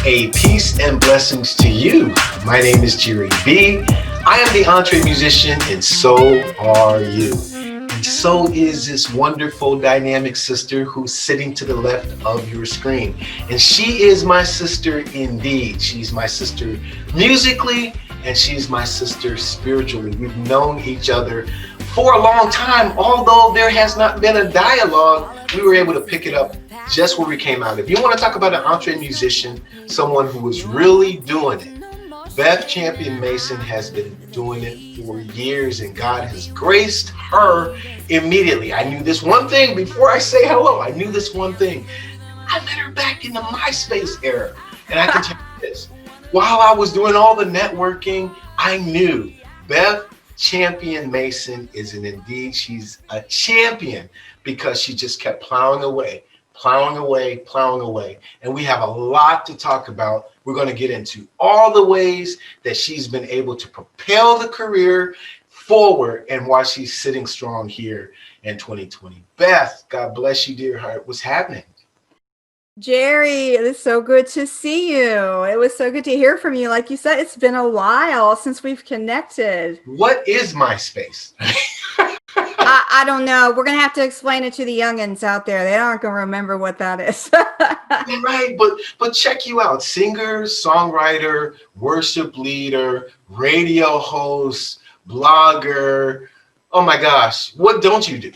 A peace and blessings to you. My name is Jere B. I am the EntreMusician, and so are you. And so is this wonderful, dynamic sister who's sitting to the left of your screen. And she is my sister indeed. She's my sister musically, and she's my sister spiritually. We've known each other for a long time, although there has not been a dialogue. We were able to pick it up just where we came out. If you want to talk about an EntreMusician, someone who is really doing it, Beth Champion Mason has been doing it for years, and God has graced her immediately. I knew this one thing before I say hello. I knew this one thing. I met her back in the MySpace era, and I can tell you this. While I was doing all the networking, I knew Beth Champion Mason is she's a champion because she just kept plowing away. And we have a lot to talk about. We're going to get into all the ways that she's been able to propel the career forward and why she's sitting strong here in 2020. Beth, God bless you, dear heart. What's happening? Jere, it is so good to see you. It was so good to hear from you. Like you said, it's been a while since we've connected. What is MySpace? I don't know. We're going to have to explain it to the youngins out there. They aren't going to remember what that is. Right, but check you out. Singer, songwriter, worship leader, radio host, blogger. Oh my gosh, what don't you do?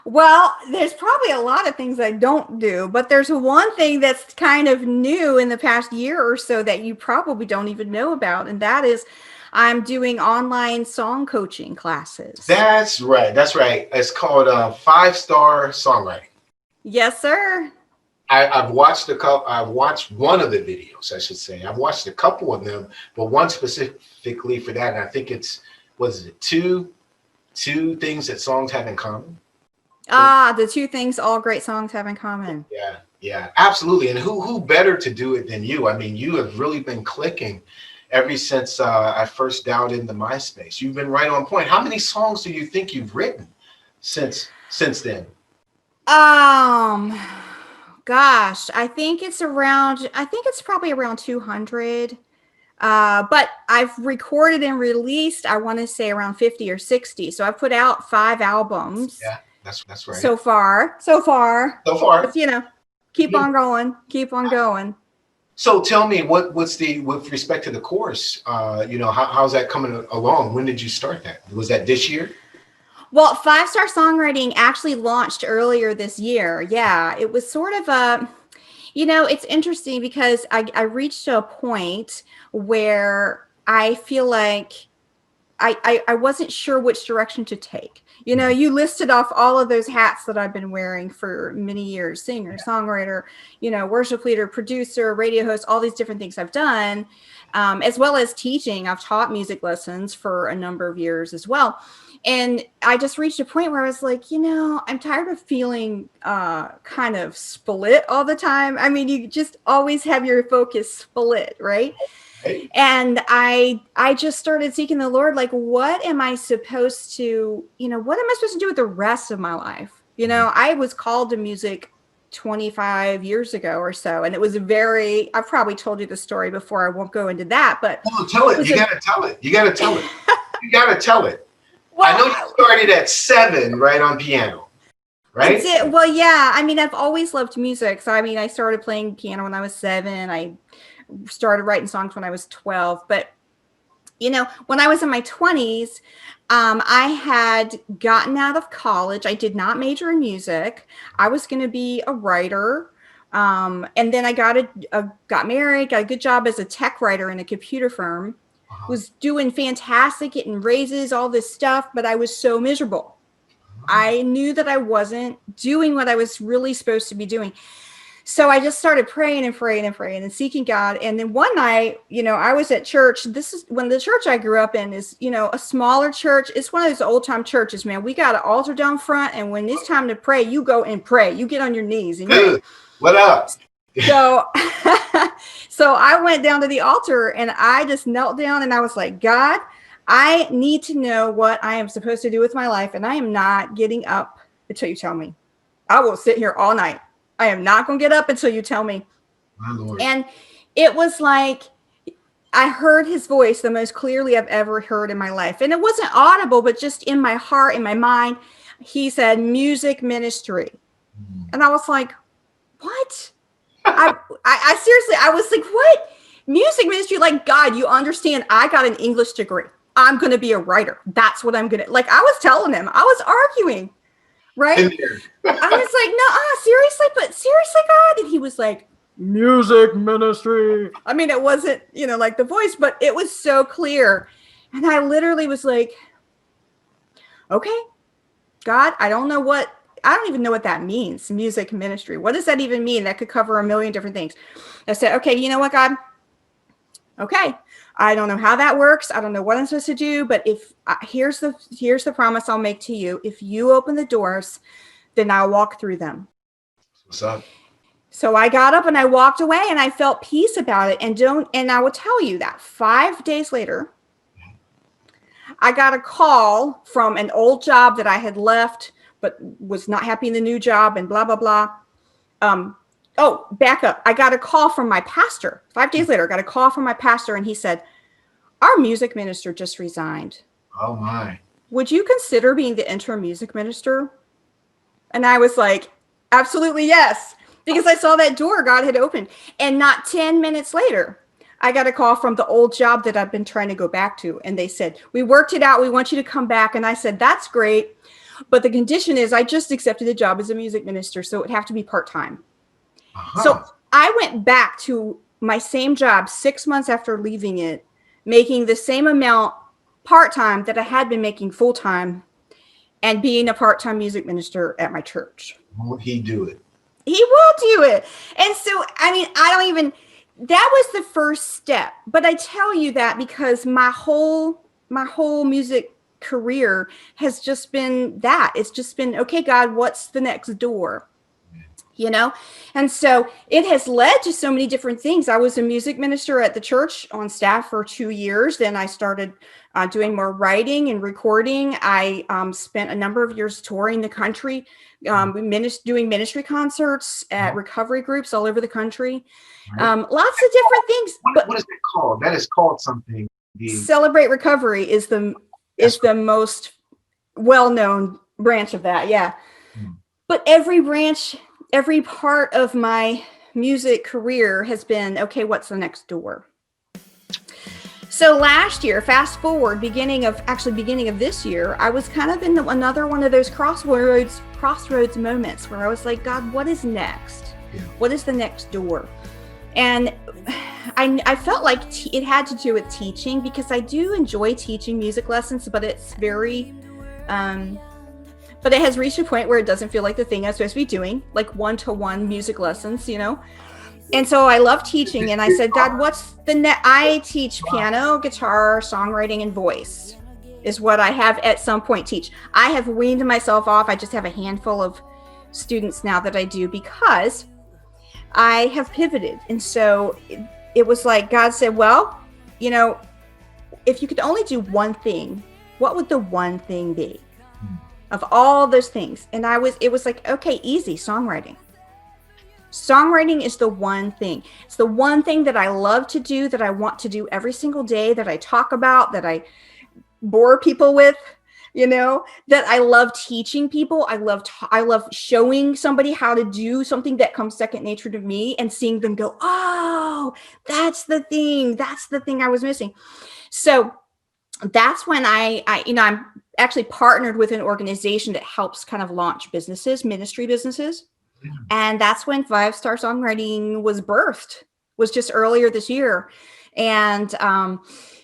Well, there's probably a lot of things I don't do, but there's one thing that's kind of new in the past year or so that you probably don't even know about, and that is I'm doing online song coaching classes. That's right. It's called 5-Star Songwriting. Yes, sir. I've watched I've watched one of the videos, I should say. I've watched a couple of them, but one specifically for that. And I think was it two things that songs have in common? The two things all great songs have in common. Yeah, absolutely. And who better to do it than you? I mean, you have really been clicking ever since I first dialed into MySpace. You've been right on point. How many songs do you think you've written since then? Gosh, I think it's probably around 200. But I've recorded and released, I want to say around 50 or 60. So I've put out 5 albums. Yeah, that's right. So far. But, keep on going. So tell me, with respect to the course, how's that coming along? When did you start that? Was that this year? Well, 5-Star Songwriting actually launched earlier this year. Yeah, it was sort of it's interesting because I reached a point where I feel like I wasn't sure which direction to take. You listed off all of those hats that I've been wearing for many years: singer, songwriter, worship leader, producer, radio host, all these different things I've done, as well as teaching. I've taught music lessons for a number of years as well. And I just reached a point where I was like, I'm tired of feeling kind of split all the time. I mean, you just always have your focus split, right? And I just started seeking the Lord, like, what am I supposed to do with the rest of my life? I was called to music 25 years ago or so, and it was I've probably told you the story before. I won't go into that, but tell it. You gotta tell it. Well, I know you started at 7, right, on piano, right? Well, yeah. I mean, I've always loved music. So, I started playing piano when I was 7. I started writing songs when I was 12. But, when I was in my 20s, I had gotten out of college. I did not major in music. I was going to be a writer. And then I got married, got a good job as a tech writer in a computer firm. Was doing fantastic, getting raises, all this stuff, but I was so miserable. I knew that I wasn't doing what I was really supposed to be doing. So I just started praying and seeking God. And then one night, I was at church. This is when the church I grew up in is, a smaller church. It's one of those old time churches, man. We got an altar down front. And when it's time to pray, you go and pray. You get on your knees. And what up? So I went down to the altar and I just knelt down and I was like, God, I need to know what I am supposed to do with my life. And I am not getting up until you tell me. I will sit here all night. I am not going to get up until you tell me. My Lord. And it was like I heard his voice the most clearly I've ever heard in my life. And it wasn't audible, but just in my heart, in my mind, he said music ministry. And I was like, what? I seriously, I was like, what? Music ministry? Like, God, you understand, I got an English degree. I'm going to be a writer. That's what I'm going to, like, I was telling him, I was arguing, right? I was like, no, seriously, but seriously, God. And he was like, music ministry. I mean, it wasn't, like the voice, but it was so clear. And I literally was like, okay, God, I don't even know what that means. Music ministry. What does that even mean? That could cover a million different things. I said, okay, you know what, God? Okay. I don't know how that works. I don't know what I'm supposed to do, but if here's the promise I'll make to you. If you open the doors, then I'll walk through them. What's up? So I got up and I walked away and I felt peace about it. And I will tell you that 5 days later, I got a call from an old job that I had left, but was not happy in the new job and blah, blah, blah. Back up. I got a call from my pastor. 5 days later, I got a call from my pastor and he said, our music minister just resigned. Oh my. Would you consider being the interim music minister? And I was like, absolutely yes. Because I saw that door God had opened. And not 10 minutes later, I got a call from the old job that I've been trying to go back to. And they said, we worked it out. We want you to come back. And I said, that's great. But the condition is I just accepted a job as a music minister. So it would have to be part-time. Uh-huh. So I went back to my same job 6 months after leaving it, making the same amount part-time that I had been making full-time and being a part-time music minister at my church. Won't he do it? He will do it. And so, I mean, that was the first step. But I tell you that because my whole music career has just been that. It's just been, okay, God, what's the next door? And so it has led to so many different things. I was a music minister at the church on staff for 2 years. Then I started doing more writing and recording. I spent a number of years touring the country, doing ministry concerts at recovery groups all over the country. Right. Lots of different things. What is that called? That is called something. Celebrate Recovery is the most well-known branch of that. Yeah. But every part of my music career has been, okay, what's the next door? So last year, fast forward, beginning of this year, I was kind of in another one of those crossroads moments where I was like, God, what is next? Yeah. What is the next door? And I felt like it had to do with teaching because I do enjoy teaching music lessons, but it's very, but it has reached a point where it doesn't feel like the thing I'm supposed to be doing, like one-to-one music lessons, And so I love teaching. And I said, God, what's the next? I teach piano, guitar, songwriting, and voice is what I have at some point teach. I have weaned myself off. I just have a handful of students now that I do because I have pivoted. And so it was like God said, well, if you could only do one thing, what would the one thing be? Of all those things. And it was like, okay, easy, songwriting. Songwriting is the one thing. It's the one thing that I love to do, that I want to do every single day, that I talk about, that I bore people with, that I love teaching people. I love showing somebody how to do something that comes second nature to me and seeing them go, oh, that's the thing I was missing. So that's when I'm actually partnered with an organization that helps kind of launch ministry businesses. Yeah. And that's when 5-Star Songwriting was just earlier this year. And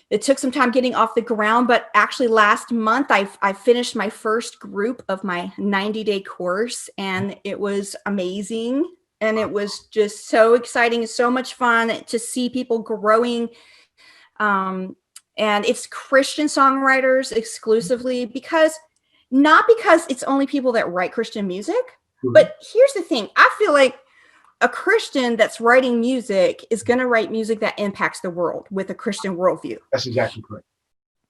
it took some time getting off the ground, but actually last month I finished my first group of my 90-day course, and it was amazing. And it was just so exciting, so much fun to see people growing. And it's Christian songwriters exclusively not because it's only people that write Christian music, but here's the thing. I feel like a Christian that's writing music is going to write music that impacts the world with a Christian worldview. That's exactly correct.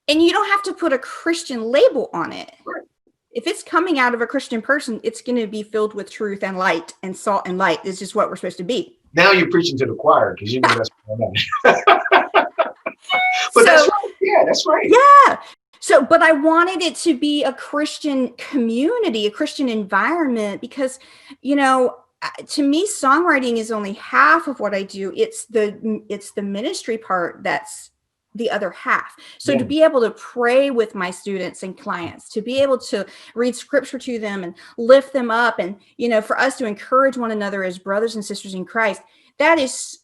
And you don't have to put a Christian label on it. Right. If it's coming out of a Christian person, it's going to be filled with truth and light and salt and light. It's just what we're supposed to be. Now you're preaching to the choir because you know that's going on. But that's So right. Yeah, that's right. yeah. So, but I wanted it to be a Christian community, a Christian environment, because, to me, songwriting is only half of what I do. It's the ministry part that's the other half. So to Yeah, be able to pray with my students and clients, to be able to read scripture to them and lift them up, and, for us to encourage one another as brothers and sisters in Christ, that is,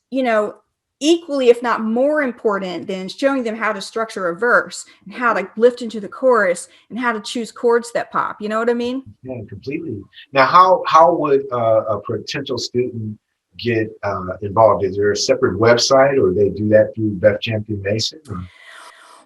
equally, if not more important than showing them how to structure a verse and how to lift into the chorus and how to choose chords that pop. You know what I mean? yeah, completely. Now, how would a potential student get involved? Is there a separate website, or they do that through Beth Champion Mason? Or?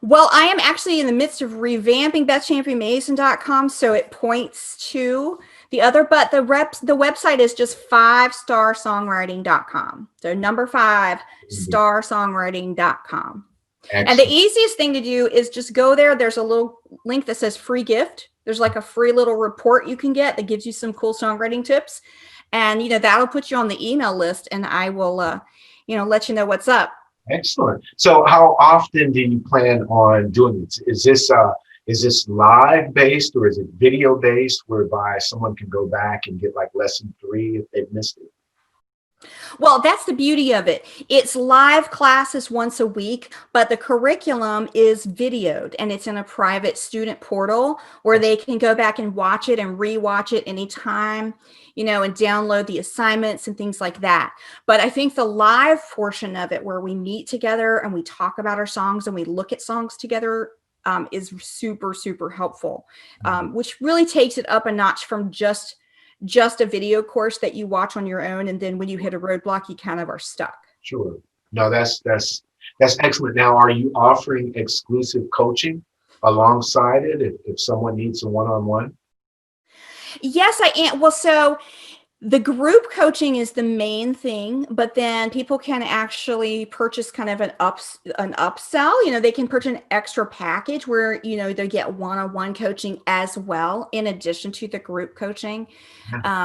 Well, I am actually in the midst of revamping BethChampionMason.com, so it points to the other, but the website is just 5starsongwriting.com. So number 5, starsongwriting.com. And the Excellent. easiest thing to do is just go there. There's a little link that says free gift. There's like a free little report you can get that gives you some cool songwriting tips. And, that'll put you on the email list, and I will, let you know what's up. Excellent. So how often do you plan on doing this? Is this live based, or is it video based, whereby someone can go back and get like lesson 3 if they've missed it? Well, that's the beauty of it. It's live classes once a week, but the curriculum is videoed, and it's in a private student portal where they can go back and watch it and rewatch it anytime, and download the assignments and things like that. But I think the live portion of it, where we meet together and we talk about our songs and we look at songs together, is super, super helpful, which really takes it up a notch from just a video course that you watch on your own, and then when you hit a roadblock, you kind of are stuck. Sure. No, that's excellent. Now, are you offering exclusive coaching alongside it if someone needs a one-on-one? Yes, I am. Well, so the group coaching is the main thing, but then people can actually purchase kind of an upsell. They can purchase an extra package where, they get one-on-one coaching as well, in addition to the group coaching.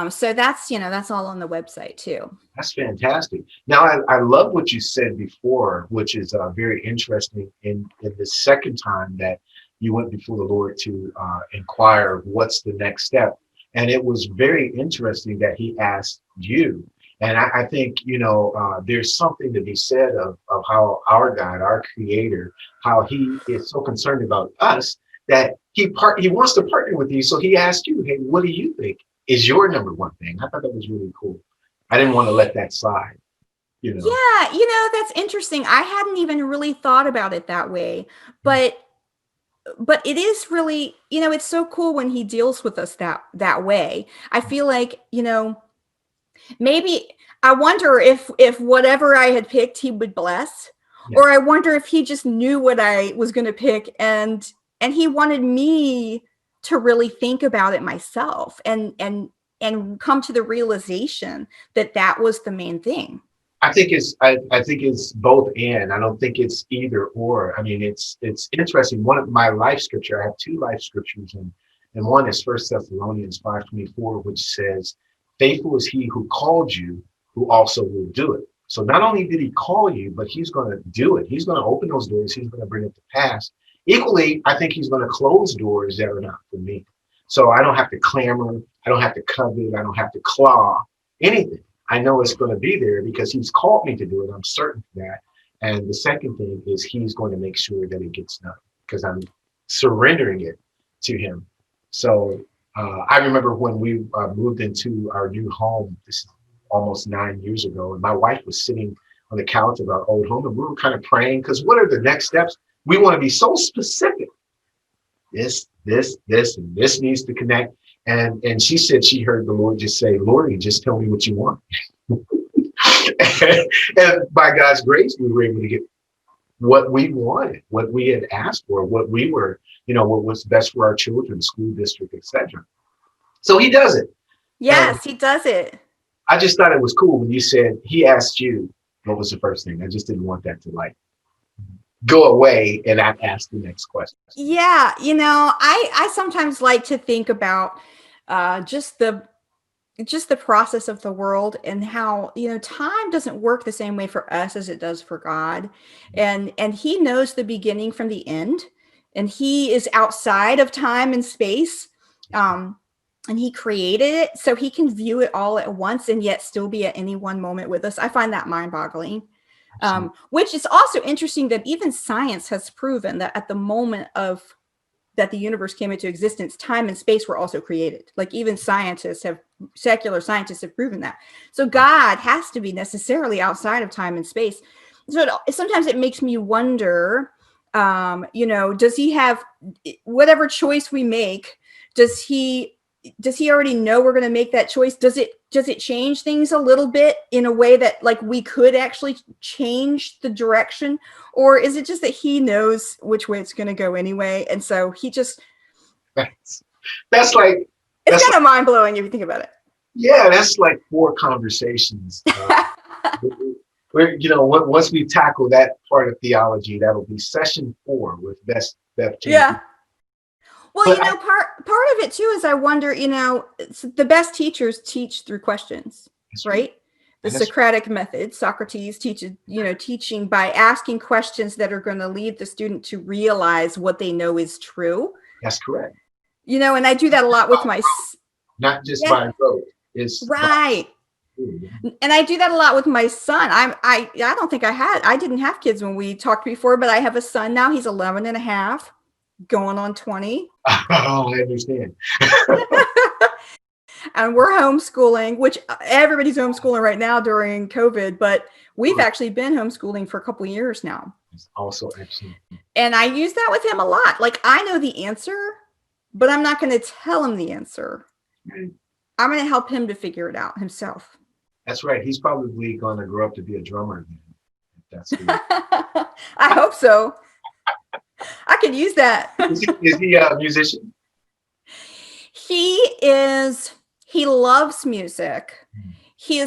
So that's all on the website too. That's fantastic. Now, I love what you said before, which is very interesting in the second time that you went before the Lord to inquire what's the next step. And it was very interesting that he asked you. And I think, there's something to be said of how our God, our creator, how he is so concerned about us that he wants to partner with you. So he asked you, hey, what do you think is your number one thing? I thought that was really cool. I didn't want to let that slide. Yeah, that's interesting. I hadn't even really thought about it that way, but it is really, it's so cool when he deals with us that way. I feel like, maybe I wonder if whatever I had picked, he would bless, Yeah. or I wonder if he just knew what I was going to pick, and he wanted me to really think about it myself and come to the realization that was the main thing. I think it's both and. I don't think it's either or. I mean, it's interesting. One of my life scripture, I have 2 life scriptures, and one is 1 Thessalonians 5:24, which says, faithful is he who called you, who also will do it. So not only did he call you, but he's going to do it. He's going to open those doors. He's going to bring it to pass. Equally, I think he's going to close doors that are not for me. So I don't have to clamor. I don't have to covet. I don't have to claw anything. I know it's going to be there because he's called me to do it. I'm certain of that. And the second thing is he's going to make sure that it gets done because I'm surrendering it to him. So I remember when we moved into our new home, this is almost 9 years ago, and my wife was sitting on the couch of our old home, and we were kind of praying because what are the next steps? We want to be so specific. This, and this needs to connect. And she said she heard the Lord just say, Lori, just tell me what you want. And by God's grace, we were able to get what we wanted, what we had asked for, what we were, what was best for our children, school district, etc. So he does it. Yes, he does it. I just thought it was cool when you said he asked you, what was the first thing? I just didn't want that to go away and I ask the next question. Yeah, I sometimes like to think about just the just the process of the world and how, time doesn't work the same way for us as it does for God. And he knows the beginning from the end, and he is outside of time and space. And he created it so he can view it all at once and yet still be at any one moment with us. I find that mind-boggling. Which is also interesting that even science has proven that at the moment of that the universe came into existence, time and space were also created. Like even secular scientists have proven that. So God has to be necessarily outside of time and space. So sometimes it makes me wonder, does he have whatever choice we make? Does he already know we're going to make that choice? Does it change things a little bit in a way that like we could actually change the direction? Or is it just that he knows which way it's going to go anyway? And so he just, that's like, it's kind of mind blowing if you think about it. Yeah, that's like 4 conversations. Once we tackle that part of theology, that'll be session 4 with Beth. Yeah. Well, part of it too is I wonder, the best teachers teach through questions, right? The Socratic method, Socrates teaches, teaching by asking questions that are going to lead the student to realize what they know is true. That's correct. And I do that a lot with my, not just by rote. Right. And I do that a lot with my son. I don't think I didn't have kids when we talked before, but I have a son now. He's 11 and a half, going on 20. Oh, I understand. And we're homeschooling, which everybody's homeschooling right now during COVID, but we've actually been homeschooling for a couple of years now. It's also excellent. And I use that with him a lot. Like I know the answer, but I'm not going to tell him the answer. Right. I'm going to help him to figure it out himself. That's right. He's probably going to grow up to be a drummer. That's I hope so. I could use that. Is he a musician? He loves music. I'm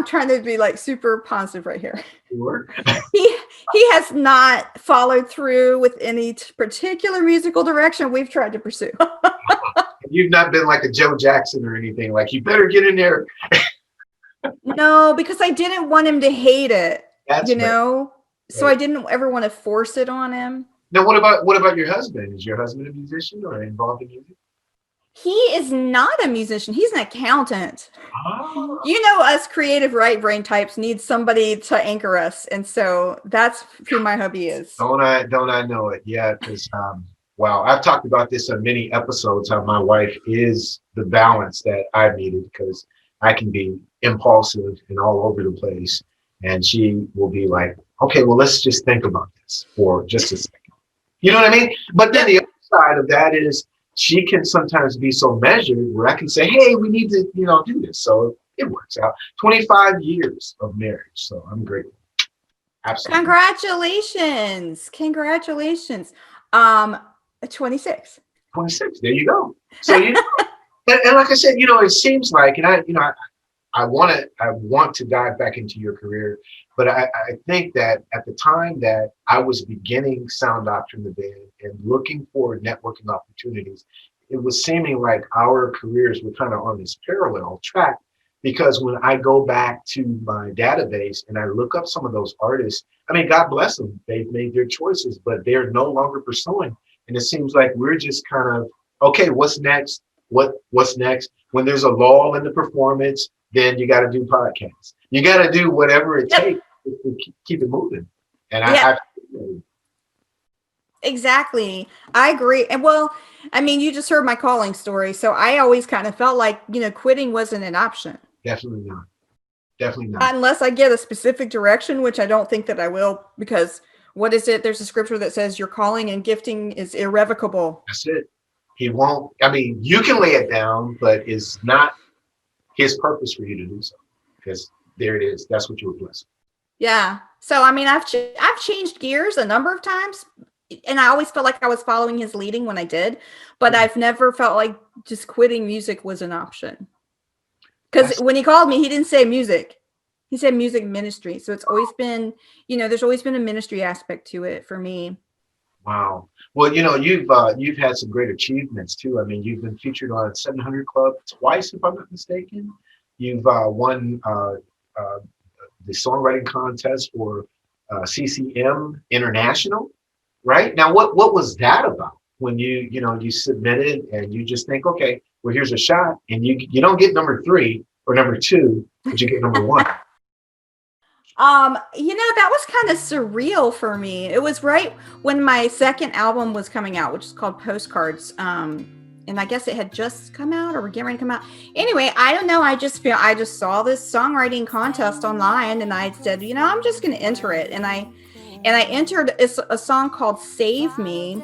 trying to be like super positive right here. Sure. He has not followed through with any particular musical direction we've tried to pursue. You've not been like a Joe Jackson or anything, like you better get in there. No, because I didn't want him to hate it. That's right. So I didn't ever want to force it on him. Now, what about your husband? Is your husband a musician or involved in music? He is not a musician. He's an accountant. Oh. Us creative right brain types need somebody to anchor us. And so that's who my hubby is. Don't I know it? Yeah, because wow, I've talked about this on many episodes, how my wife is the balance that I needed, because I can be impulsive and all over the place. And she will be like, okay, well, let's just think about this for just a second. You know what I mean? But then the other side of that is she can sometimes be so measured where I can say, hey, we need to, do this. So it works out. 25 years of marriage. So I'm grateful. Absolutely. Congratulations. 26. 26. There you go. So, and like I said, it seems like, and I want to dive back into your career, but I think that at the time that I was beginning Sound Doctrine, the band, and looking for networking opportunities, it was seeming like our careers were kind of on this parallel track, because when I go back to my database and I look up some of those artists, I mean, God bless them. They've made their choices, but they're no longer pursuing. And it seems like we're just kind of, okay, what's next? What's next? When there's a lull in the performance, then you got to do podcasts. You got to do whatever it takes to keep it moving. And I exactly. I agree. And well, I mean, you just heard my calling story. So I always kind of felt like, quitting wasn't an option. Definitely not. Unless I get a specific direction, which I don't think that I will, because what is it? There's a scripture that says your calling and gifting is irrevocable. That's it. He won't. I mean, you can lay it down, but it's not his purpose for you to do so, because there it is. That's what you were blessed. Yeah. So, I mean, I've changed gears a number of times, and I always felt like I was following his leading when I did, but I've never felt like just quitting music was an option. Because when he called me, he didn't say music. He said music ministry. So it's always been, there's always been a ministry aspect to it for me. Wow. Well, you've had some great achievements too. I mean, you've been featured on 700 Club twice, if I'm not mistaken. You've won the songwriting contest for CCM International, right? Now, what was that about? When you submitted and you just think, okay, well, here's a shot, and you don't get number three or number two, but you get number one. That was kind of surreal for me. It was right when my second album was coming out, which is called Postcards. And I guess it had just come out or we're getting ready to come out. Anyway, I don't know. I just saw this songwriting contest online and I said, I'm just going to enter it. And I entered a song called Save Me,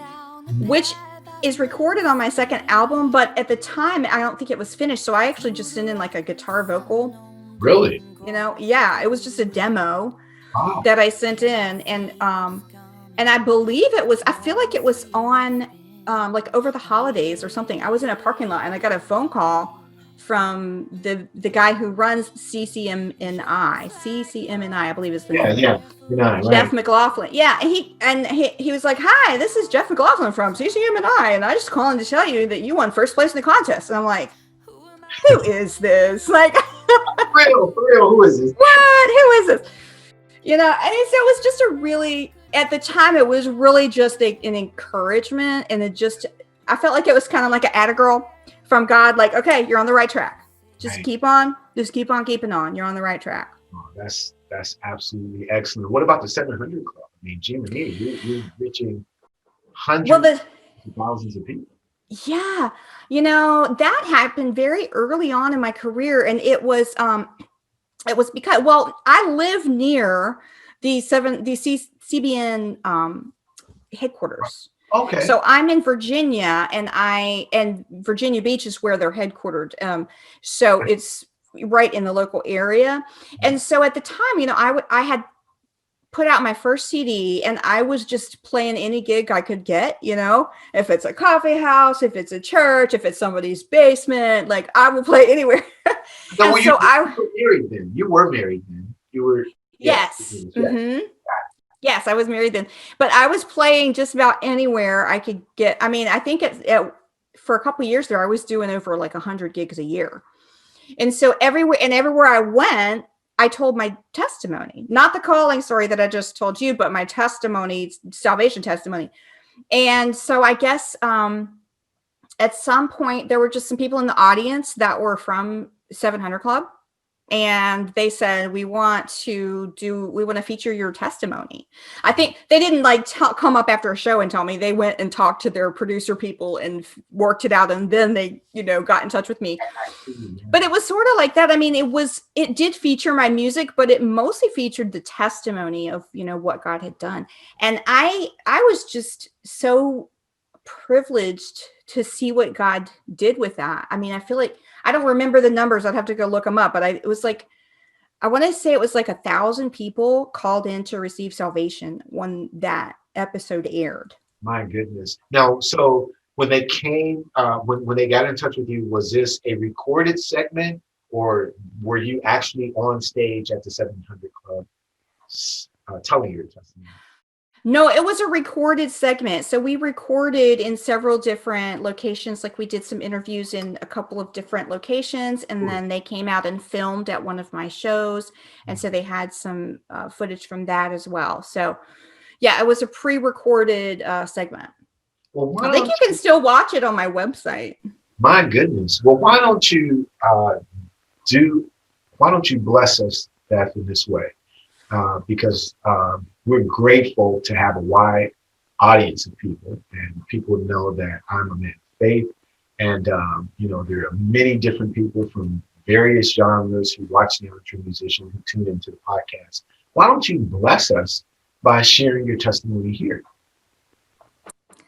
which is recorded on my second album. But at the time, I don't think it was finished. So I actually just sent in like a guitar vocal. Really? Yeah, it was just a demo Wow. that I sent in. And I believe I feel like it was on like over the holidays or something. I was in a parking lot and I got a phone call from the guy who runs CCMNI, I believe is the name. Yeah. Jeff Right. McLaughlin. Yeah, he was like, "Hi, this is Jeff McLaughlin from CCMNI, and I just calling to tell you that you won first place in the contest." And I'm like, "Who is this? Like, For real, who is this? what? Who is this?" And so it was just at the time, it was really just an encouragement. And I felt like it was kind of like an atta girl from God. Like, okay, you're on the right track. Just Right. keep on keeping on. You're on the right track. Oh, that's absolutely excellent. What about the 700 Club? I mean, Jimmy, you're reaching hundreds Well, of thousands of people. yeah, that happened very early on in my career. And it was because, well, I live near the CBN headquarters. Okay. So I'm in Virginia, and Virginia Beach is where they're headquartered. So it's right in the local area. And so at the time, I had put out my first CD and I was just playing any gig I could get, if it's a coffee house, if it's a church, if it's somebody's basement, like I will play anywhere. So And you were married then. You were married then. You were. Yes. Yeah. Mm-hmm. Yes, I was married then, but I was playing just about anywhere I could get. I mean, I think for a couple of years there, I was doing over like 100 gigs a year. And so everywhere I went, I told my testimony, not the calling story that I just told you, but my testimony, salvation testimony. And so I guess at some point there were just some people in the audience that were from 700 Club. And they said, we want to feature your testimony. I think they didn't come up after a show and tell me. They went and talked to their producer people and worked it out. And then they, got in touch with me. But it was sort of like that. I mean, it did feature my music, but it mostly featured the testimony of, what God had done. And I was just so privileged to see what God did with that. I mean, I feel like, I don't remember the numbers. I'd have to go look them up, but it was like, I want to say it was like 1,000 people called in to receive salvation when that episode aired. My goodness. Now, so when they came, when they got in touch with you, was this a recorded segment, or were you actually on stage at the 700 Club telling your testimony? No, it was a recorded segment. So we recorded in several different locations. Like we did some interviews in a couple of different locations, and then they came out and filmed at one of my shows. And so they had some footage from that as well. So yeah, it was a pre-recorded segment. Well, I think you can still watch it on my website. My goodness. Well, why don't you bless us, Beth, in this way? Because we're grateful to have a wide audience of people, and people know that I'm a man of faith. And, there are many different people from various genres who watch the EntreMusician, who tune into the podcast. Why don't you bless us by sharing your testimony here?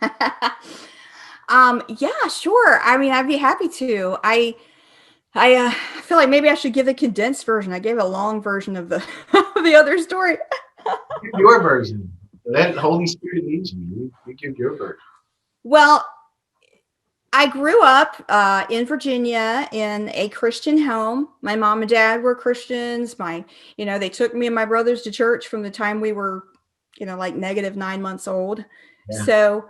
Yeah, sure. I mean, I'd be happy to. I feel like maybe I should give the condensed version. I gave a long version of the the other story. Your version. Let Holy Spirit lead you. You give your version. Well, I grew up in Virginia in a Christian home. My mom and dad were Christians. They took me and my brothers to church from the time we were like -9 months old. Yeah. So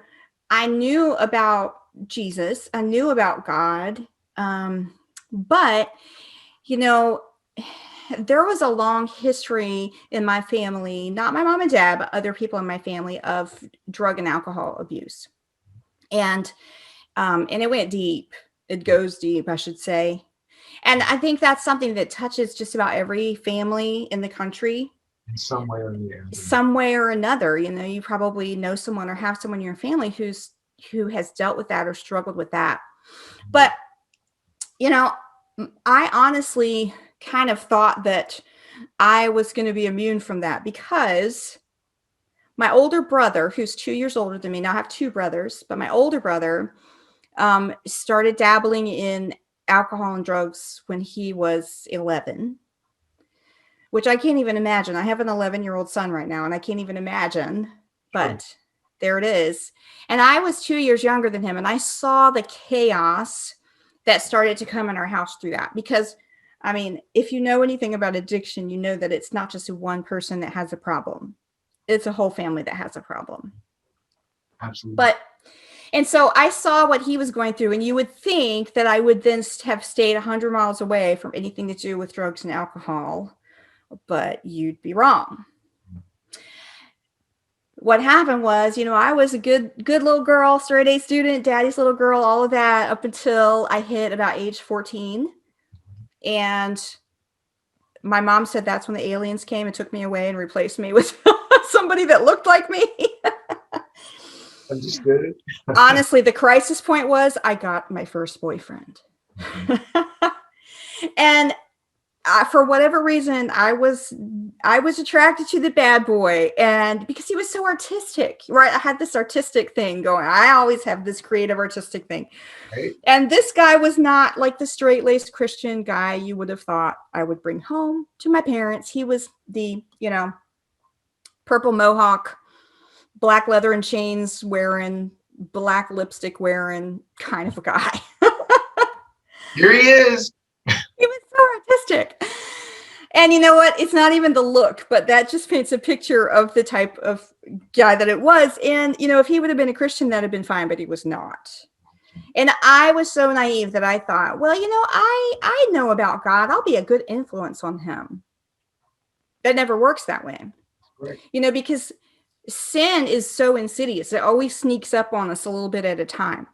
I knew about Jesus. I knew about God. But, there was a long history in my family, not my mom and dad, but other people in my family, of drug and alcohol abuse. And it went deep. It goes deep, I should say. And I think that's something that touches just about every family in the country. In some way or another. Some way or another. You probably know someone or have someone in your family who has dealt with that or struggled with that. But, I honestly kind of thought that I was going to be immune from that, because my older brother, who's 2 years older than me, now I have two brothers, but my older brother started dabbling in alcohol and drugs when he was 11, which I can't even imagine. I have an 11-year-old son right now, and I can't even imagine, but there it is. And I was 2 years younger than him, and I saw the chaos that started to come in our house through that. Because, if you know anything about addiction, you know that it's not just one person that has a problem. It's a whole family that has a problem. Absolutely. And so I saw what he was going through, and you would think that I would then have stayed 100 miles away from anything to do with drugs and alcohol, but you'd be wrong. What happened was, I was a good little girl, straight A student, daddy's little girl, all of that, up until I hit about age 14. And my mom said that's when the aliens came and took me away and replaced me with somebody that looked like me. Understood. Honestly, the crisis point was I got my first boyfriend. And for whatever reason, I was attracted to the bad boy, and because he was so artistic, right? I had this artistic thing going. I always have this creative artistic thing. Right. And this guy was not like the straight-laced Christian guy you would have thought I would bring home to my parents. He was the, purple mohawk, black leather and chains wearing, black lipstick wearing kind of a guy. Here he is. He was so artistic. And you know what? It's not even the look, but that just paints a picture of the type of guy that it was. And, if he would have been a Christian, that'd have been fine, but he was not. And I was so naive that I thought, well, I know about God. I'll be a good influence on him. That never works that way. Right. Because sin is so insidious. It always sneaks up on us a little bit at a time,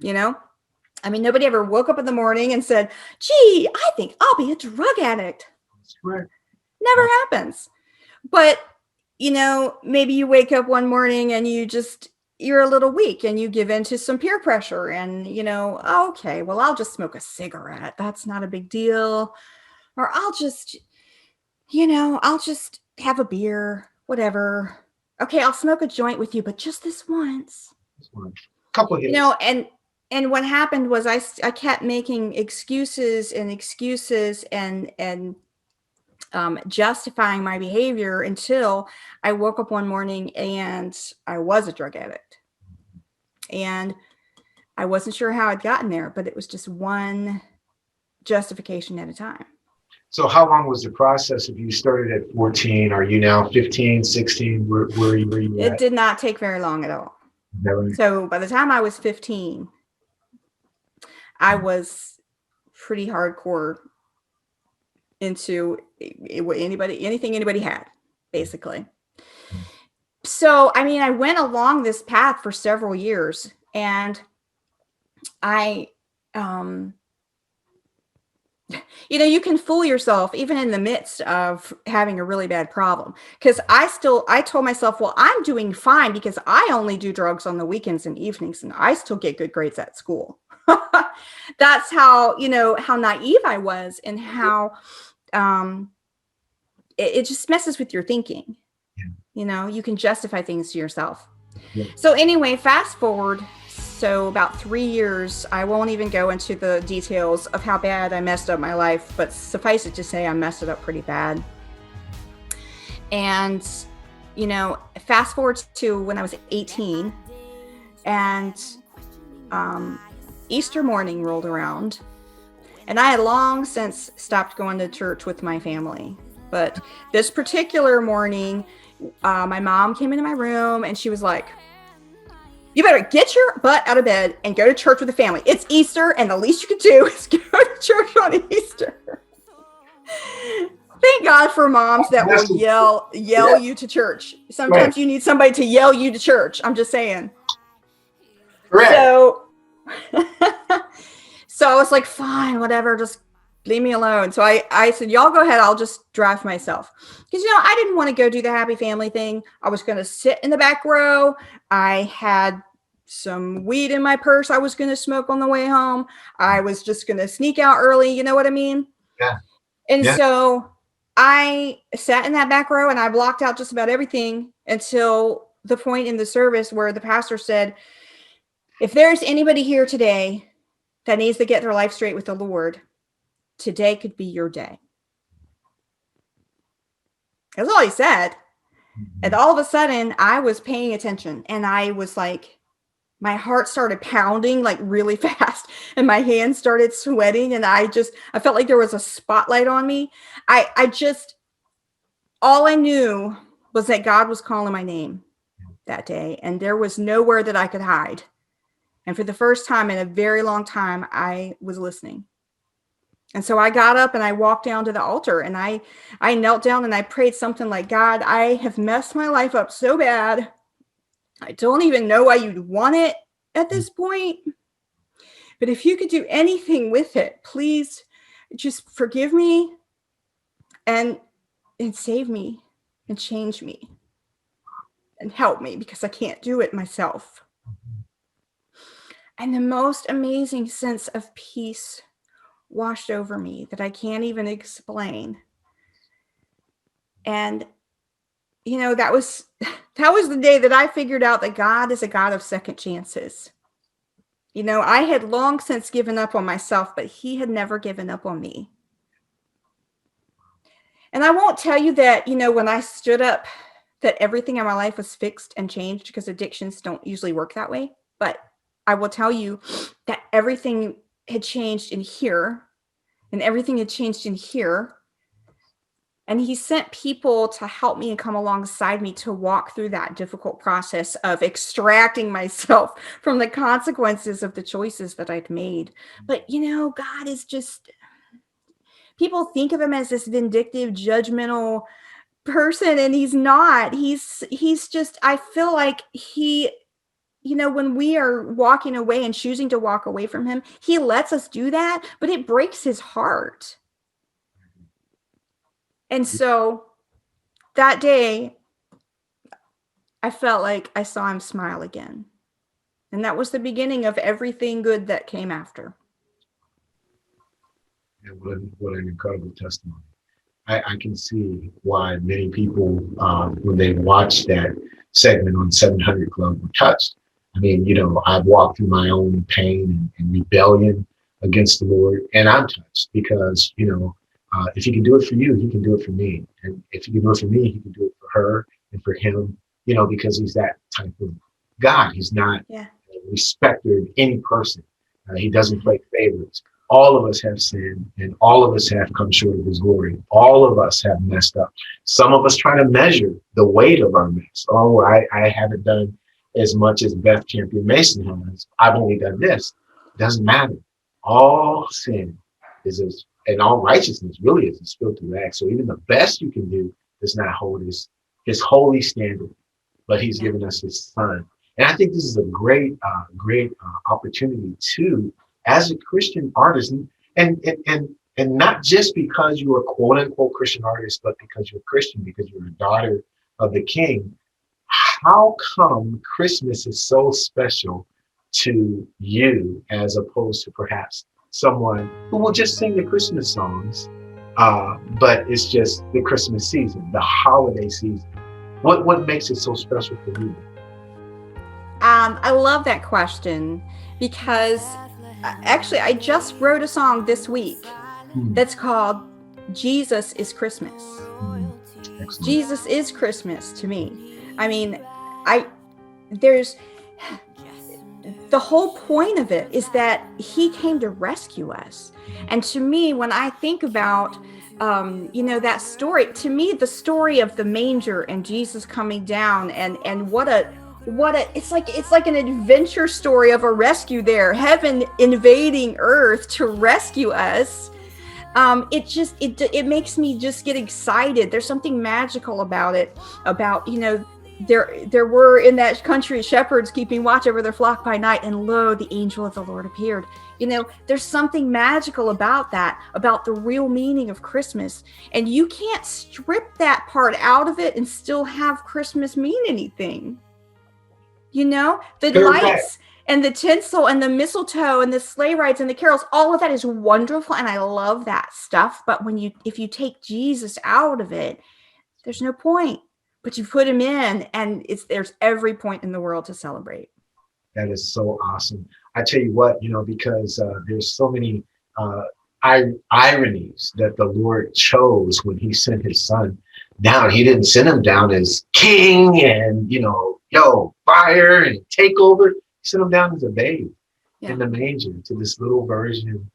Nobody ever woke up in the morning and said, gee, I think I'll be a drug addict. That's correct. Never happens. But, maybe you wake up one morning and you're a little weak and you give in to some peer pressure and, okay, well, I'll just smoke a cigarette. That's not a big deal. Or I'll just have a beer, whatever. Okay, I'll smoke a joint with you, but just this once. Couple of hits. And what happened was I kept making excuses and justifying my behavior until I woke up one morning and I was a drug addict. And I wasn't sure how I'd gotten there, but it was just one justification at a time. So how long was the process? If you started at 14, are you now 15, 16? Where were you at? It did not take very long at all. Never. So by the time I was 15, I was pretty hardcore into anything anybody had, basically. So, I went along this path for several years, and you can fool yourself even in the midst of having a really bad problem. Because I told myself, well, I'm doing fine because I only do drugs on the weekends and evenings, and I still get good grades at school. That's how naive I was, and how it just messes with your thinking. Yeah. You can justify things to yourself. Yeah. So anyway, fast forward. So about 3 years, I won't even go into the details of how bad I messed up my life, but suffice it to say, I messed it up pretty bad. And, fast forward to when I was 18, and Easter morning rolled around, and I had long since stopped going to church with my family. But this particular morning, my mom came into my room and she was like, you better get your butt out of bed and go to church with the family. It's Easter, and the least you can do is go to church on Easter. Thank God for moms that will yell you to church. Sometimes you need somebody to yell you to church. I'm just saying. Correct. So I was like, fine, whatever, just leave me alone. So I said, y'all go ahead. I'll just drive myself. Because, I didn't want to go do the happy family thing. I was going to sit in the back row. I had some weed in my purse I was going to smoke on the way home. I was just going to sneak out early. You know what I mean? Yeah. And so I sat in that back row and I blocked out just about everything until the point in the service where the pastor said, if there's anybody here today that needs to get their life straight with the Lord, today could be your day. That's all he said. And all of a sudden I was paying attention and I was like, my heart started pounding like really fast and my hands started sweating. And I felt like there was a spotlight on me. All I knew was that God was calling my name that day and there was nowhere that I could hide. And for the first time in a very long time, I was listening. And so I got up and I walked down to the altar and I knelt down and I prayed something like, God, I have messed my life up so bad. I don't even know why you'd want it at this point. But if you could do anything with it, please just forgive me and save me and change me and help me because I can't do it myself. And the most amazing sense of peace washed over me that I can't even explain. And, that was the day that I figured out that God is a God of second chances. I had long since given up on myself, but he had never given up on me. And I won't tell you that, when I stood up, that everything in my life was fixed and changed because addictions don't usually work that way. But I will tell you that everything had changed in here and everything had changed in here. And he sent people to help me and come alongside me to walk through that difficult process of extracting myself from the consequences of the choices that I'd made. But, God is just, people think of him as this vindictive, judgmental person, and he's not. He's just, I feel like he, when we are walking away and choosing to walk away from him, he lets us do that, but it breaks his heart. And so that day, I felt like I saw him smile again. And that was the beginning of everything good that came after. And what an incredible testimony. I can see why many people, when they watch that segment on 700 Club, were touched. I mean, I've walked through my own pain and rebellion against the Lord, and I'm touched because, if he can do it for you, he can do it for me. And if he can do it for me, he can do it for her and for him, because he's that type of God. He's not a respecter of any person. He doesn't play favorites. All of us have sinned and all of us have come short of his glory. All of us have messed up. Some of us try to measure the weight of our mess. Oh, I haven't done as much as Beth Champion Mason has. I've only done this. It doesn't matter. All sin is and all righteousness really is a filthy rag. So even the best you can do does not hold his holy standard, but he's given us his son. And I think this is a great opportunity too, as a Christian artist, and not just because you're a quote unquote Christian artist, but because you're Christian, because you're a daughter of the King. How come Christmas is so special to you as opposed to perhaps someone who will just sing the Christmas songs, but it's just the Christmas season, the holiday season? What makes it so special for you? I love that question because actually I just wrote a song this week that's called Jesus is Christmas. Excellent. Jesus is Christmas to me. I mean, there's the whole point of it is that he came to rescue us. And to me, when I think about you know, that story, to me, the story of the manger and Jesus coming down, and what a it's like an adventure story of a rescue there, heaven invading earth to rescue us. It makes me just get excited. There's something magical about it, about, you know, there were in that country shepherds keeping watch over their flock by night, and lo, the angel of the Lord appeared. You know, there's something magical about that, about the real meaning of Christmas. And you can't strip that part out of it and still have Christmas mean anything. You know, the lights and the tinsel and the mistletoe and the sleigh rides and the carols, all of that is wonderful. And I love that stuff. But if you take Jesus out of it, there's no point. But you put him in, and there's every point in the world to celebrate. That is so awesome. I tell you what, you know, because there's so many ironies that the Lord chose when he sent his son down. He didn't send him down as king and, you know, fire and take over. He sent him down as a babe in the manger to this little virgin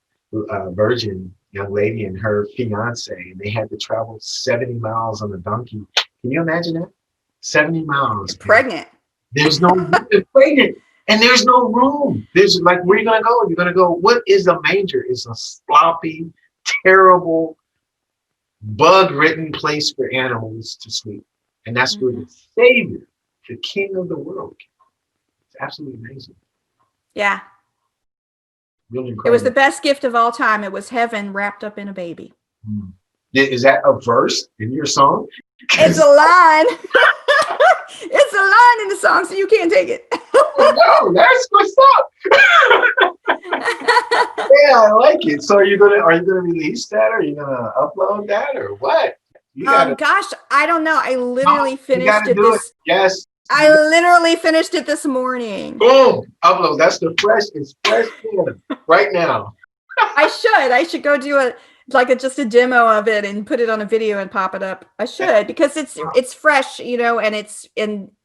young lady and her fiance. And they had to travel 70 miles on a donkey. Can you imagine that? 70 miles. Pregnant. There's no pregnant. And there's no room. There's like, where are you going to go? You're going to go, what is a manger? It's a sloppy, terrible, bug-ridden place for animals to sleep. And that's where the Savior, the King of the world, came. It's absolutely amazing. Yeah. Really incredible. It was the best gift of all time. It was heaven wrapped up in a baby. Is that a verse in your song? It's a line. It's a line in the song, so you can't take it. No, that's what's up. Yeah, I like it. So are you gonna release that? Or are you gonna upload that, or what? Gosh, I don't know. I literally finished it this. Yes. I literally finished it this morning. Boom! Upload. That's it's fresh right now. I should go do just a demo of it and put it on a video and pop it up. I should, because it's fresh, you know, and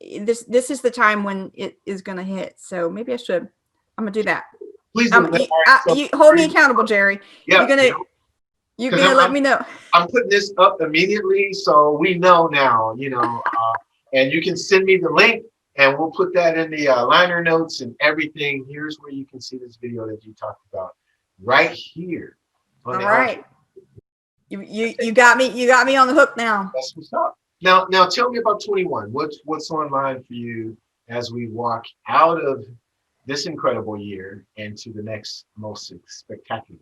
this is the time when it is going to hit. So maybe I should. I'm gonna do that. Please you hold me accountable, Jerry. Yeah, you're gonna let me know. I'm putting this up immediately, so we know now, you know, and you can send me the link and we'll put that in the liner notes and everything. Here's where you can see this video that you talked about right here. All right. You got me on the hook now. That's what's up. Now tell me about 21. What's online for you as we walk out of this incredible year into the next most spectacular?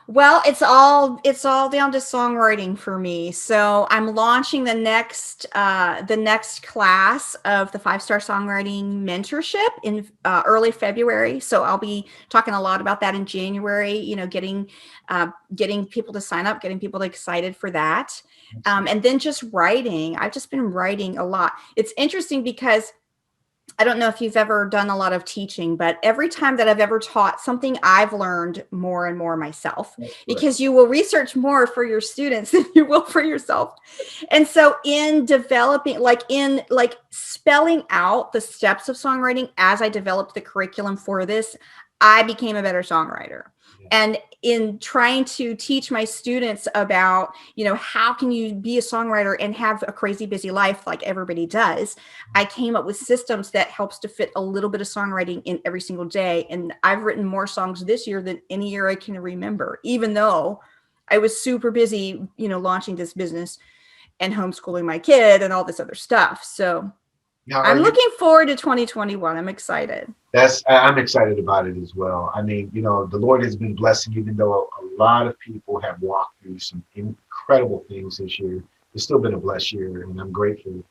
Well, it's all down to songwriting for me. So I'm launching the next class of the 5-Star Songwriting mentorship in early February. So I'll be talking a lot about that in January. You know, getting people to sign up, getting people excited for that, and then just writing. I've just been writing a lot. It's interesting because I don't know if you've ever done a lot of teaching, but every time that I've ever taught something, I've learned more and more myself, because you will research more for your students than you will for yourself. And so in developing, spelling out the steps of songwriting as I developed the curriculum for this, I became a better songwriter. And in trying to teach my students about, you know, how can you be a songwriter and have a crazy busy life like everybody does, I came up with systems that helps to fit a little bit of songwriting in every single day. And I've written more songs this year than any year I can remember, even though I was super busy, you know, launching this business and homeschooling my kid and all this other stuff. So now, I'm looking forward to 2021. I'm excited. I'm excited about it as well. I mean, you know, the Lord has been blessing, even though a lot of people have walked through some incredible things this year. It's still been a blessed year, and I'm grateful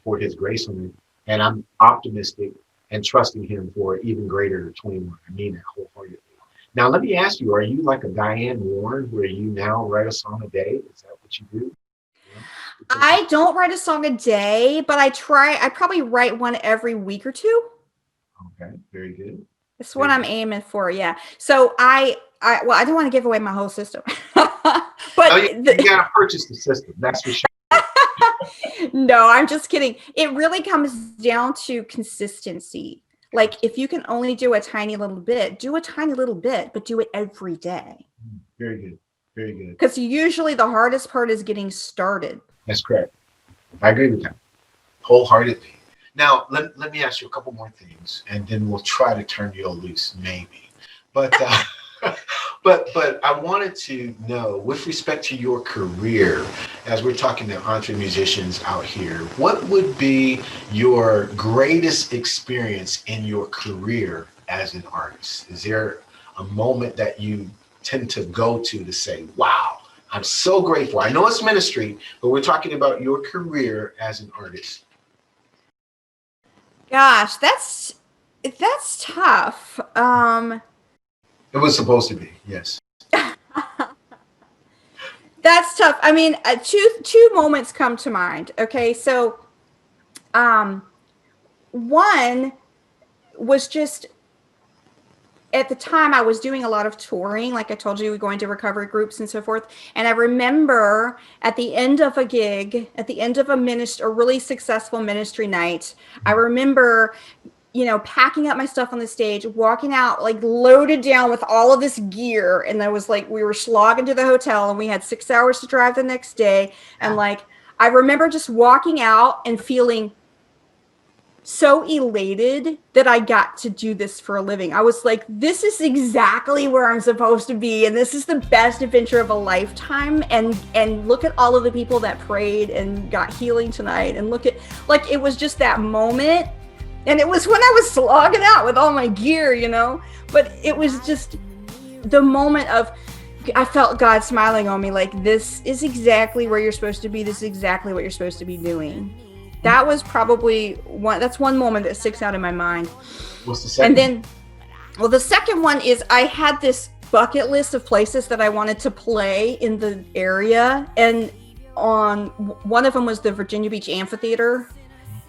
for his grace on it. And I'm optimistic and trusting him for even greater 21. I mean that wholeheartedly. Now, let me ask you, are you like a Diane Warren, where you now write a song a day? Is that what you do? I don't write a song a day, but I probably write one every week or two. Okay, very good. That's what I'm aiming for, yeah. So I don't want to give away my whole system. But you gotta purchase the system, that's for sure. No, I'm just kidding. It really comes down to consistency. Like, if you can only do a tiny little bit, do a tiny little bit, but do it every day. Very good. Very good. Because usually the hardest part is getting started. That's correct. I agree with that wholeheartedly. Now, let me ask you a couple more things, and then we'll try to turn you loose, maybe. But but I wanted to know, with respect to your career, as we're talking to EntreMusicians out here, what would be your greatest experience in your career as an artist? Is there a moment that you tend to go to say, wow, I'm so grateful? I know it's ministry, but we're talking about your career as an artist. Gosh, that's tough. It was supposed to be, yes. That's tough. I mean, two moments come to mind. Okay, so one was just at the time I was doing a lot of touring, like I told you, going to recovery groups and so forth. And I remember at the end of a gig, at the end of a really successful ministry night, I remember, you know, packing up my stuff on the stage, walking out like loaded down with all of this gear. And I was like, we were slogging to the hotel and we had 6 hours to drive the next day. And like, I remember just walking out and feeling so elated that I got to do this for a living. I was like, this is exactly where I'm supposed to be. And this is the best adventure of a lifetime. And look at all of the people that prayed and got healing tonight. And look at, like, it was just that moment. And it was when I was slogging out with all my gear, you know, but it was just the moment of, I felt God smiling on me, like, this is exactly where you're supposed to be. This is exactly what you're supposed to be doing. That was probably that's one moment that sticks out in my mind. What's the second? And then, well, the second one is I had this bucket list of places that I wanted to play in the area. And on one of them was the Virginia Beach Amphitheater.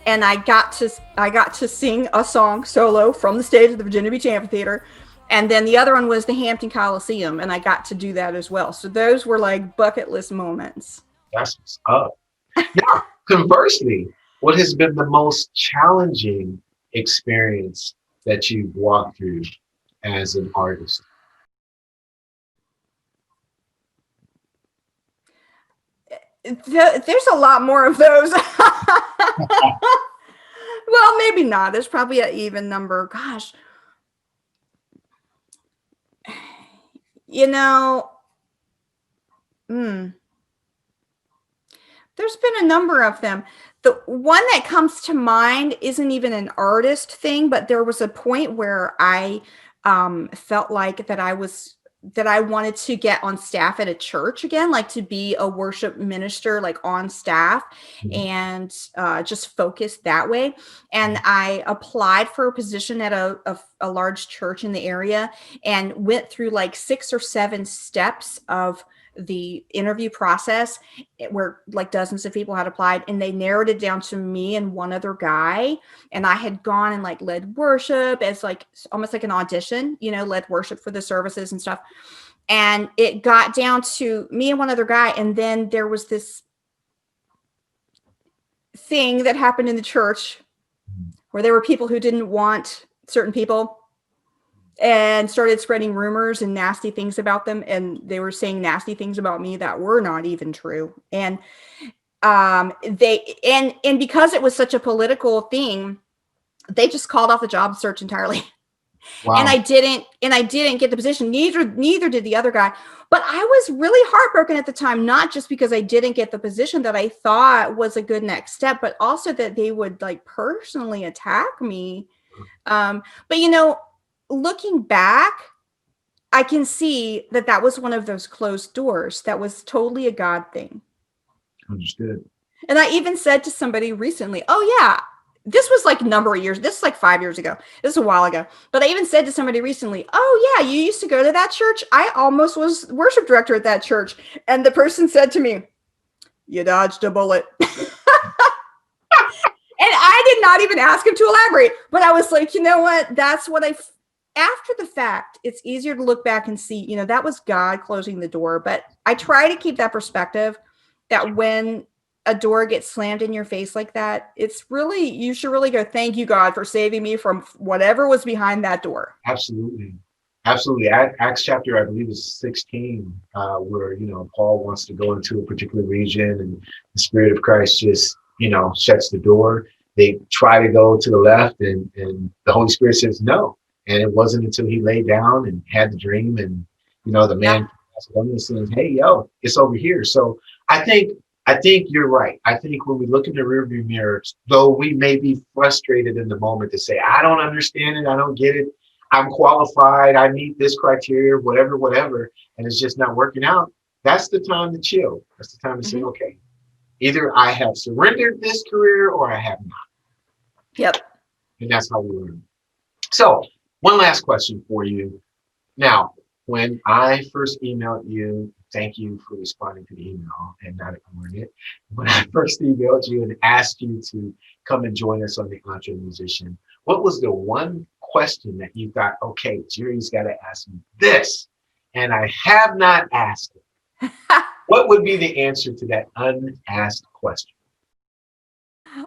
And I got to sing a song solo from the stage of the Virginia Beach Amphitheater. And then the other one was the Hampton Coliseum. And I got to do that as well. So those were like bucket list moments. That's what's up. Now, conversely, what has been the most challenging experience that you've walked through as an artist? There's a lot more of those. Well, maybe not. There's probably an even number. Gosh. You know, there's been a number of them. The one that comes to mind isn't even an artist thing, but there was a point where I felt like that I wanted to get on staff at a church again, like to be a worship minister, like on staff, and just focus that way. And I applied for a position at a large church in the area and went through like 6 or 7 steps of the interview process where like dozens of people had applied, and they narrowed it down to me and one other guy. And I had gone and like led worship as like almost like an audition, you know, led worship for the services and stuff. And it got down to me and one other guy. And then there was this thing that happened in the church where there were people who didn't want certain people and started spreading rumors and nasty things about them. And they were saying nasty things about me that were not even true. And because it was such a political thing, they just called off the job search entirely. Wow. And I didn't get the position. Neither did the other guy. But I was really heartbroken at the time, not just because I didn't get the position that I thought was a good next step, but also that they would like personally attack me. But you know, looking back, I can see that was one of those closed doors. That was totally a God thing. Understood. And I even said to somebody recently, oh yeah, this was like a number of years. This is like 5 years ago. This is a while ago. But I even said to somebody recently, oh yeah, you used to go to that church? I almost was worship director at that church. And the person said to me, you dodged a bullet. And I did not even ask him to elaborate. But I was like, you know what? That's what after the fact, it's easier to look back and see, you know, that was God closing the door. But I try to keep that perspective that when a door gets slammed in your face like that, you should really go, thank you, God, for saving me from whatever was behind that door. Absolutely. Absolutely. Acts chapter, I believe, is 16, where, Paul wants to go into a particular region and the Spirit of Christ just, shuts the door. They try to go to the left and the Holy Spirit says no. And it wasn't until he lay down and had the dream and, the Yeah. man says, hey, yo, it's over here. So I think you're right. I think when we look in the rearview mirrors, though we may be frustrated in the moment to say, I don't understand it, I don't get it, I'm qualified, I meet this criteria, whatever, and it's just not working out. That's the time to chill. That's the time to say, okay, either I have surrendered this career or I have not. Yep. And that's how we learn. So one last question for you. Now, when I first emailed you, thank you for responding to the email and not ignoring it. When I first emailed you and asked you to come and join us on the EntreMusician, what was the one question that you thought, okay, Jere's got to ask me this, and I have not asked it? What would be the answer to that unasked question?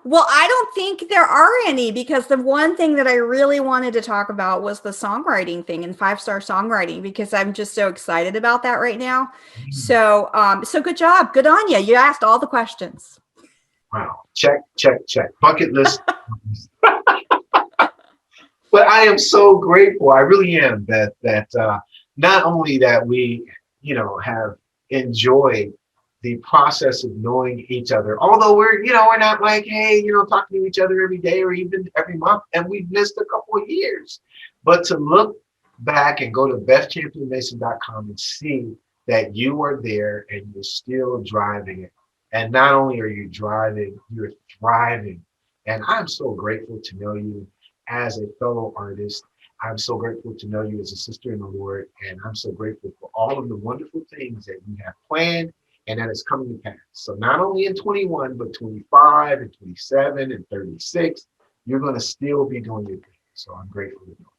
Well, I don't think there are any, because the one thing that I really wanted to talk about was the songwriting thing and 5-star songwriting, because I'm just so excited about that right now. So, so good job. Good on you. You asked all the questions. Wow. Check. Bucket list. But I am so grateful. I really am, Beth, that not only that we, have enjoyed the process of knowing each other, although we're not like, hey, talking to each other every day or even every month, and we've missed a couple of years. But to look back and go to bethchampionmason.com and see that you are there and you're still driving it. And not only are you driving, you're thriving. And I'm so grateful to know you as a fellow artist. I'm so grateful to know you as a sister in the Lord. And I'm so grateful for all of the wonderful things that you have planned and that is coming to pass. So not only in 21, but 25 and 27 and 36, you're going to still be doing your thing. So I'm grateful to know.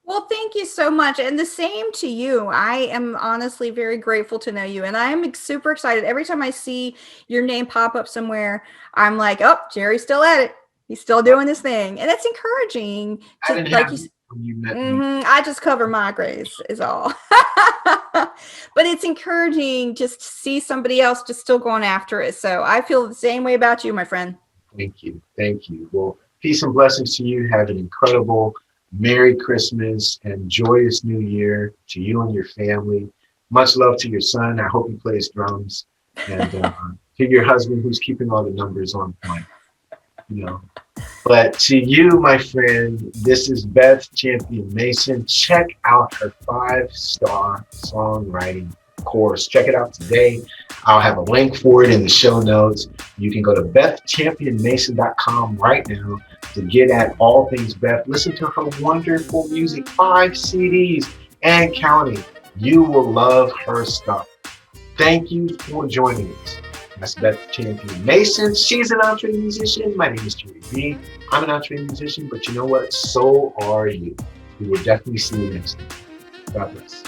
Well, thank you so much. And the same to you. I am honestly very grateful to know you. And I'm super excited. Every time I see your name pop up somewhere, I'm like, oh, Jere's still at it. He's still doing his thing. And it's encouraging to, like you said. You met me. I just cover my grace is all. But it's encouraging just to see somebody else just still going after it. So I feel the same way about you, my friend. Thank you. Well, peace and blessings to you. Have an incredible Merry Christmas and joyous New Year to you and your family. Much love to your son. I hope he plays drums. And to your husband, who's keeping all the numbers on point. But to you, my friend, this is Beth Champion Mason. Check out her 5-star songwriting course. Check it out today. I'll have a link for it in the show notes. You can go to bethchampionmason.com right now to get at all things Beth. Listen to her wonderful music, 5 CDs and counting. You will love her stuff. Thank you for joining us. That's Beth Champion Mason. She's an EntreMusician. My name is Jere B. I'm an EntreMusician, but you know what? So are you. We will definitely see you next time. God bless.